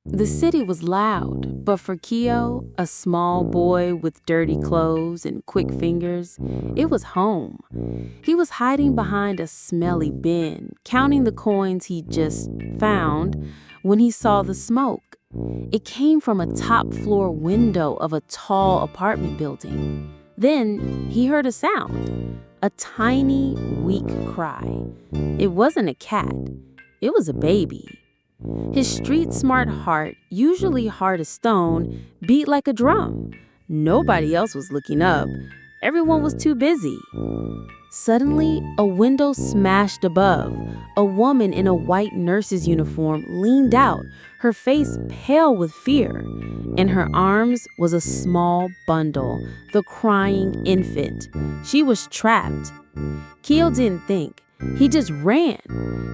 The city was loud, but for Keo, a small boy with dirty clothes and quick fingers, it was home. He was hiding behind a smelly bin, counting the coins he'd just found when he saw the smoke. It came from a top floor window of a tall apartment building. Then he heard a sound, a tiny, weak cry. It wasn't a cat, it was a baby. His street-smart heart, usually hard as stone, beat like a drum. Nobody else was looking up. Everyone was too busy. Suddenly, a window smashed above. A woman in a white nurse's uniform leaned out, her face pale with fear. In her arms was a small bundle, the crying infant. She was trapped. Keo didn't think. He just ran.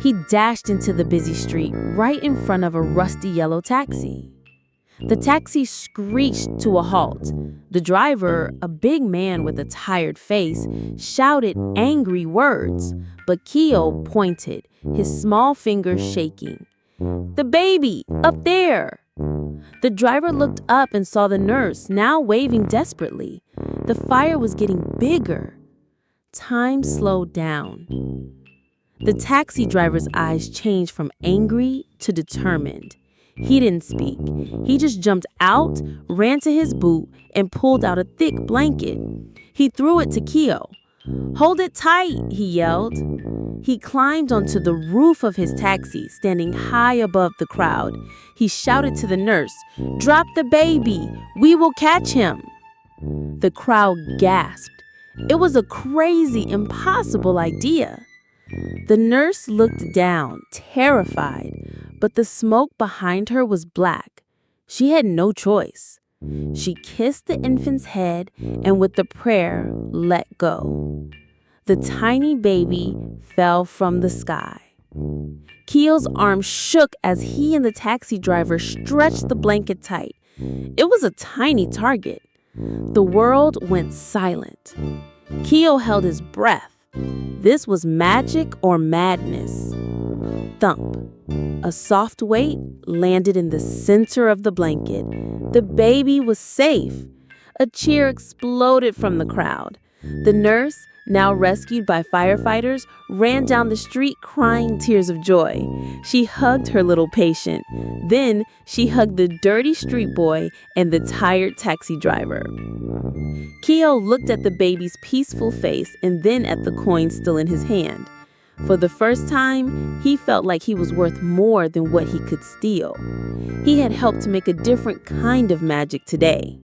He dashed into the busy street right in front of a rusty yellow taxi. The taxi screeched to a halt. The driver, a big man with a tired face, shouted angry words, but Keo pointed, his small fingers shaking. "The baby, up there!" The driver looked up and saw the nurse, now waving desperately. The fire was getting bigger. Time slowed down. The taxi driver's eyes changed from angry to determined. He didn't speak. He just jumped out, ran to his boot, and pulled out a thick blanket. He threw it to Keo. "Hold it tight," he yelled. He climbed onto the roof of his taxi, standing high above the crowd. He shouted to the nurse, "Drop the baby. We will catch him." The crowd gasped. It was a crazy, impossible idea. The nurse looked down, terrified, but the smoke behind her was black. She had no choice. She kissed the infant's head and with the prayer, let go. The tiny baby fell from the sky. Keo's arm shook as he and the taxi driver stretched the blanket tight. It was a tiny target. The world went silent. Keo held his breath. This was magic or madness. Thump. A soft weight landed in the center of the blanket. The baby was safe. A cheer exploded from the crowd. The nurse, now rescued by firefighters, ran down the street crying tears of joy. She hugged her little patient. Then she hugged the dirty street boy and the tired taxi driver. Keo looked at the baby's peaceful face and then at the coin still in his hand. For the first time, he felt like he was worth more than what he could steal. He had helped to make a different kind of magic today.